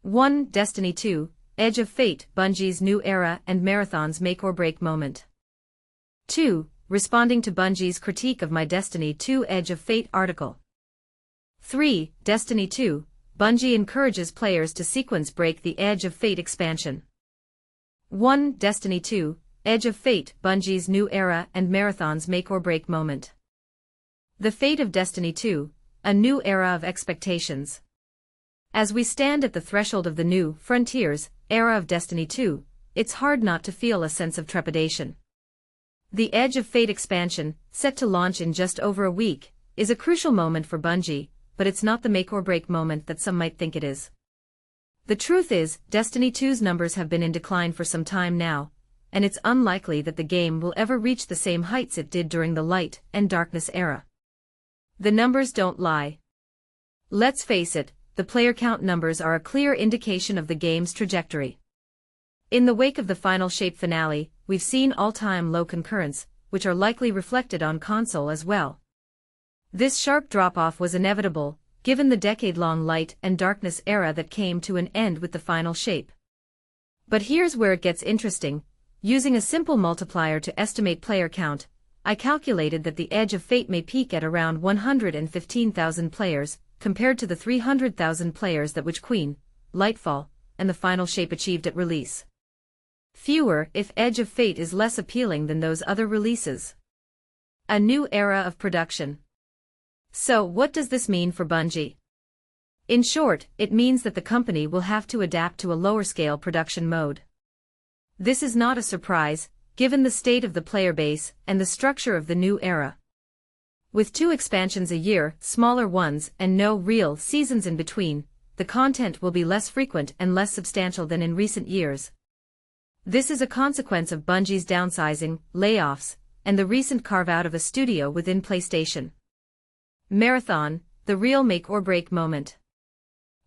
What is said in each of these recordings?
1. Destiny 2, Edge of Fate, Bungie's new era and Marathon's make-or-break moment. 2. Responding to Bungie's critique of my Destiny 2 Edge of Fate article. 3. Destiny 2, Bungie encourages players to sequence break the Edge of Fate expansion. 1. Destiny 2, Edge of Fate, Bungie's new era and Marathon's make-or-break moment. The fate of Destiny 2, a new era of expectations. As we stand at the threshold of the new Frontiers era of Destiny 2, it's hard not to feel a sense of trepidation. The Edge of Fate expansion, set to launch in just over a week, is a crucial moment for Bungie, but it's not the make-or-break moment that some might think it is. The truth is, Destiny 2's numbers have been in decline for some time now, and it's unlikely that the game will ever reach the same heights it did during the Light and Darkness era. The numbers don't lie. Let's face it, the player count numbers are a clear indication of the game's trajectory. In the wake of the Final Shape finale, we've seen all-time low concurrents, which are likely reflected on console as well. This sharp drop-off was inevitable, given the decade-long Light and Darkness era that came to an end with the Final Shape. But here's where it gets interesting. Using a simple multiplier to estimate player count, I calculated that the Edge of Fate may peak at around 115,000 players, compared to the 300,000 players that Witch Queen, Lightfall, and the Final Shape achieved at release. Fewer if Edge of Fate is less appealing than those other releases. A new era of production. So what does this mean for Bungie? In short, it means that the company will have to adapt to a lower-scale production mode. This is not a surprise, given the state of the player base and the structure of the new era. With 2 expansions a year, smaller ones, and no real seasons in between, the content will be less frequent and less substantial than in recent years. This is a consequence of Bungie's downsizing, layoffs, and the recent carve-out of a studio within PlayStation. Marathon, the real make-or-break moment.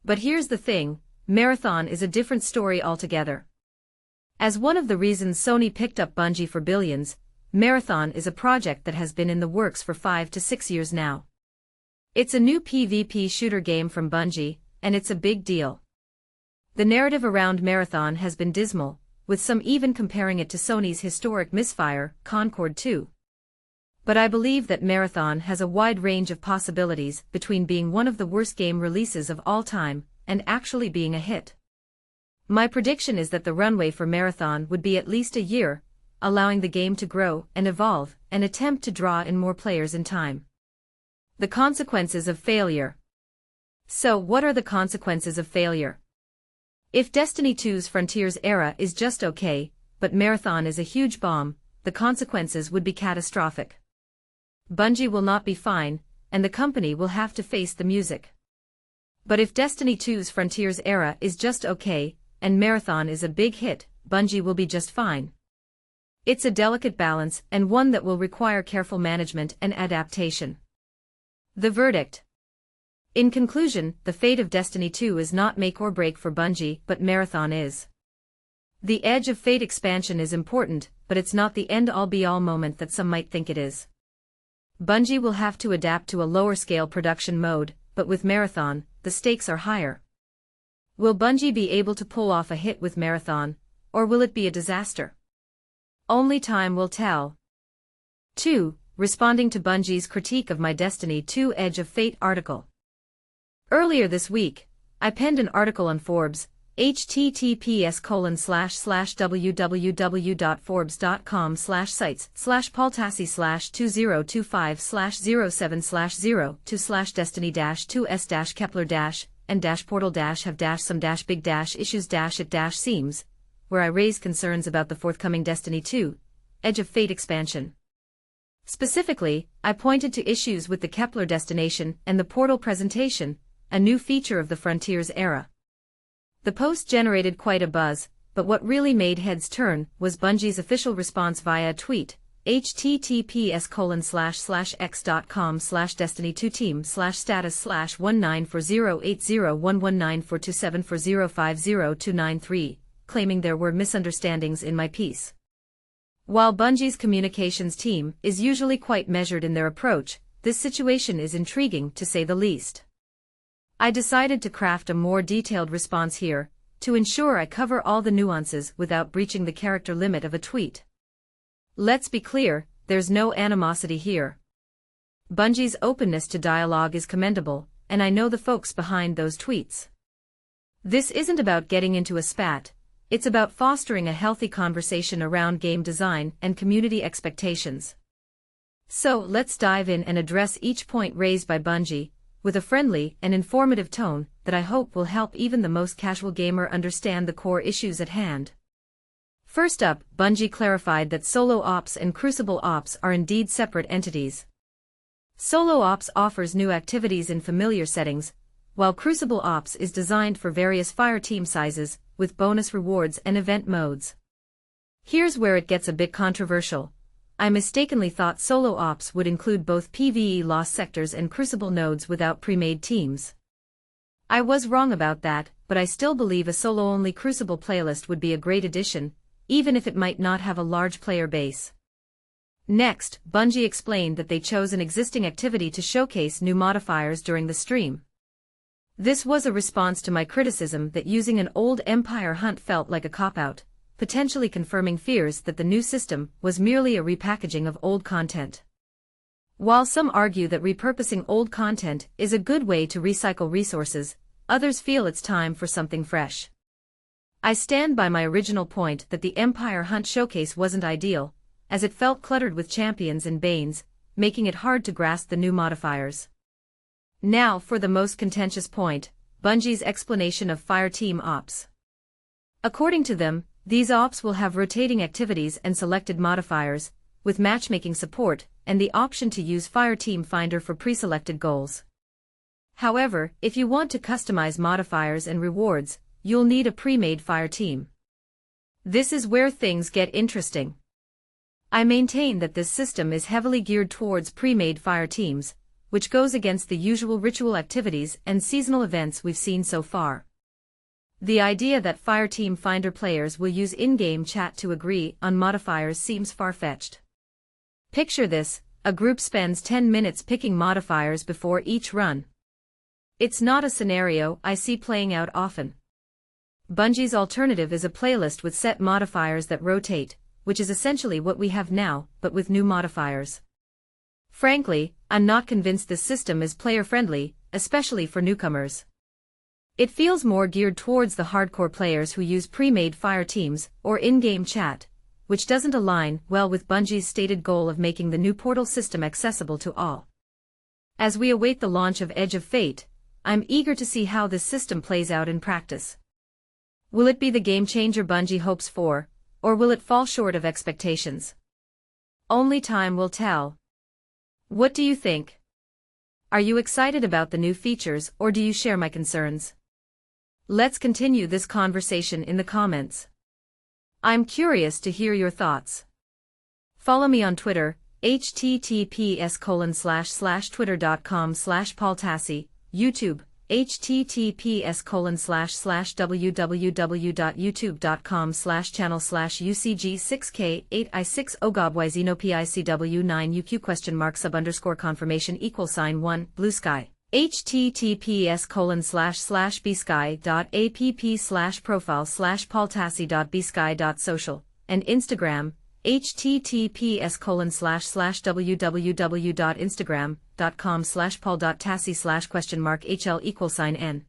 But here's the thing, Marathon is a different story altogether. As one of the reasons Sony picked up Bungie for billions, Marathon is a project that has been in the works for 5 to 6 years now. It's a new PvP shooter game from Bungie, and it's a big deal. The narrative around Marathon has been dismal, with some even comparing it to Sony's historic misfire, Concord 2. But I believe that Marathon has a wide range of possibilities between being one of the worst game releases of all time and actually being a hit. My prediction is that the runway for Marathon would be at least a year, allowing the game to grow and evolve and attempt to draw in more players in time. The consequences of failure. So what are the consequences of failure? If Destiny 2's Frontiers era is just okay, but Marathon is a huge bomb, the consequences would be catastrophic. Bungie will not be fine, and the company will have to face the music. But if Destiny 2's Frontiers era is just okay, and Marathon is a big hit, Bungie will be just fine. It's a delicate balance and one that will require careful management and adaptation. The verdict. In conclusion, the fate of Destiny 2 is not make or break for Bungie, but Marathon is. The Edge of Fate expansion is important, but it's not the end-all be-all moment that some might think it is. Bungie will have to adapt to a lower-scale production mode, but with Marathon, the stakes are higher. Will Bungie be able to pull off a hit with Marathon, or will it be a disaster? Only time will tell. 2. Responding to Bungie's critique of my Destiny 2 Edge of Fate article. Earlier this week, I penned an article on Forbes, https://www.forbes.com/sites/Paul-Tassi/2025/07/0-to/Destiny-2s-Kepler-and-Portal-have-some-big-issues-it where I raise concerns about the forthcoming Destiny 2 Edge of Fate expansion. Specifically, I pointed to issues with the Kepler destination and the Portal presentation, a new feature of the Frontiers era. The post generated quite a buzz, but what really made heads turn was Bungie's official response via a tweet, https://x.com/destiny2team/status/1940801194274050293, claiming there were misunderstandings in my piece. While Bungie's communications team is usually quite measured in their approach, this situation is intriguing to say the least. I decided to craft a more detailed response here, to ensure I cover all the nuances without breaching the character limit of a tweet. Let's be clear, there's no animosity here. Bungie's openness to dialogue is commendable, and I know the folks behind those tweets. This isn't about getting into a spat, it's about fostering a healthy conversation around game design and community expectations. So let's dive in and address each point raised by Bungie, with a friendly and informative tone that I hope will help even the most casual gamer understand the core issues at hand. First up, Bungie clarified that Solo Ops and Crucible Ops are indeed separate entities. Solo Ops offers new activities in familiar settings, while Crucible Ops is designed for various fire team sizes, with bonus rewards and event modes. Here's where it gets a bit controversial. I mistakenly thought Solo Ops would include both PvE lost sectors and Crucible nodes without pre-made teams. I was wrong about that, but I still believe a solo-only Crucible playlist would be a great addition, even if it might not have a large player base. Next, Bungie explained that they chose an existing activity to showcase new modifiers during the stream. This was a response to my criticism that using an old Empire hunt felt like a cop-out, potentially confirming fears that the new system was merely a repackaging of old content. While some argue that repurposing old content is a good way to recycle resources, others feel it's time for something fresh. I stand by my original point that the Empire Hunt showcase wasn't ideal, as it felt cluttered with champions and banes, making it hard to grasp the new modifiers. Now for the most contentious point, Bungie's explanation of Fireteam Ops. According to them, these ops will have rotating activities and selected modifiers, with matchmaking support, and the option to use Fireteam Finder for pre-selected goals. However, if you want to customize modifiers and rewards, you'll need a pre-made Fireteam. This is where things get interesting. I maintain that this system is heavily geared towards pre-made Fireteams, which goes against the usual ritual activities and seasonal events we've seen so far. The idea that Fireteam Finder players will use in-game chat to agree on modifiers seems far-fetched. Picture this, a group spends 10 minutes picking modifiers before each run. It's not a scenario I see playing out often. Bungie's alternative is a playlist with set modifiers that rotate, which is essentially what we have now, but with new modifiers. Frankly, I'm not convinced this system is player-friendly, especially for newcomers. It feels more geared towards the hardcore players who use pre-made fire teams or in-game chat, which doesn't align well with Bungie's stated goal of making the new Portal system accessible to all. As we await the launch of Edge of Fate, I'm eager to see how this system plays out in practice. Will it be the game-changer Bungie hopes for, or will it fall short of expectations? Only time will tell. What do you think? Are you excited about the new features or do you share my concerns? Let's continue this conversation in the comments. I'm curious to hear your thoughts. Follow me on Twitter, https://twitter.com/paultassi, YouTube, https://www.youtube.com/channel/ucg6k8i6ogobyzeno_confirmation =1 blue sky https://bsky.app/profile/paultassi.bsky.social and Instagram https://www.instagram.com/paul.tassi/?hl=n.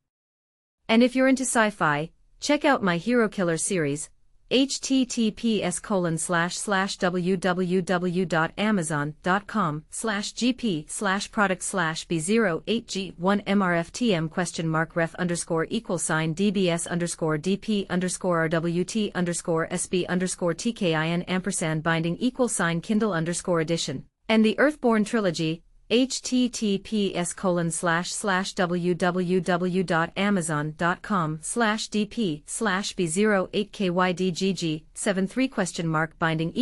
And if you're into sci-fi, check out my Hero Killer series, https://www.amazon.com/gp/product/b08g1mrftm?mark_ref_dbs_kindle_edition and the Earthborn trilogy https://www.amazon.com/dp/b08ky DGG 73?mark binding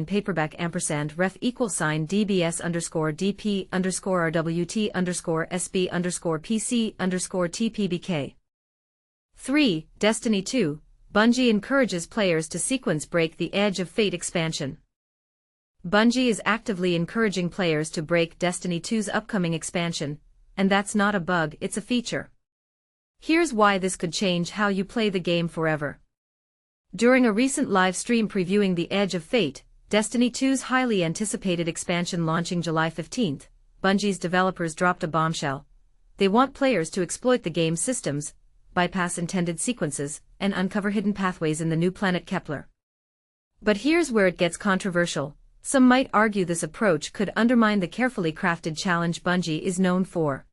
=paperback &ref=db_rwt_sp_ppbk 3. Destiny 2, Bungie encourages players to sequence break the Edge of Fate expansion. Bungie is actively encouraging players to break Destiny 2's upcoming expansion, and that's not a bug, it's a feature. Here's why this could change how you play the game forever. During a recent live stream previewing The Edge of Fate, Destiny 2's highly anticipated expansion launching July 15, Bungie's developers dropped a bombshell. They want players to exploit the game's systems, bypass intended sequences, and uncover hidden pathways in the new planet Kepler. But here's where it gets controversial. Some might argue this approach could undermine the carefully crafted challenge Bungie is known for.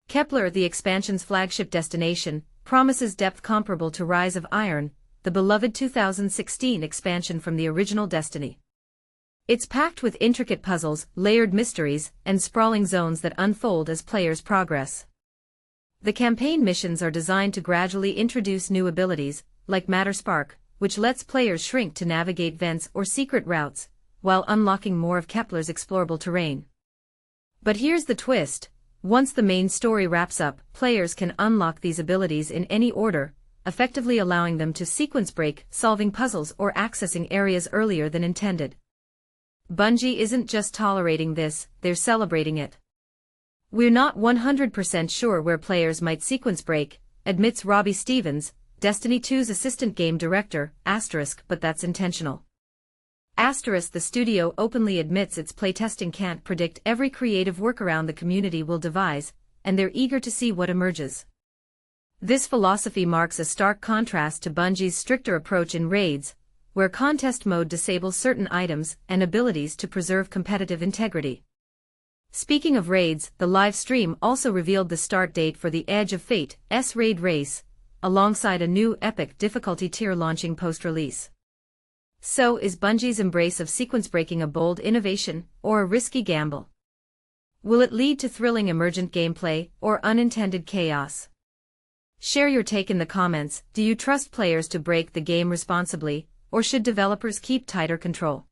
Kepler, the expansion's flagship destination, promises depth comparable to Rise of Iron, the beloved 2016 expansion from the original Destiny. It's packed with intricate puzzles, layered mysteries, and sprawling zones that unfold as players progress. The campaign missions are designed to gradually introduce new abilities, like Matter Spark, which lets players shrink to navigate vents or secret routes, while unlocking more of Kepler's explorable terrain. But here's the twist. Once the main story wraps up, players can unlock these abilities in any order, effectively allowing them to sequence break, solving puzzles or accessing areas earlier than intended. Bungie isn't just tolerating this, they're celebrating it. "We're not 100% sure where players might sequence break," admits Robbie Stevens, Destiny 2's assistant game director, but that's intentional. The studio openly admits its playtesting can't predict every creative workaround the community will devise, and they're eager to see what emerges. This philosophy marks a stark contrast to Bungie's stricter approach in raids, where contest mode disables certain items and abilities to preserve competitive integrity. Speaking of raids, the live stream also revealed the start date for the Edge of Fate's raid race, alongside a new epic difficulty tier launching post-release. So is Bungie's embrace of sequence breaking a bold innovation, or a risky gamble? Will it lead to thrilling emergent gameplay, or unintended chaos? Share your take in the comments. Do you trust players to break the game responsibly, or should developers keep tighter control?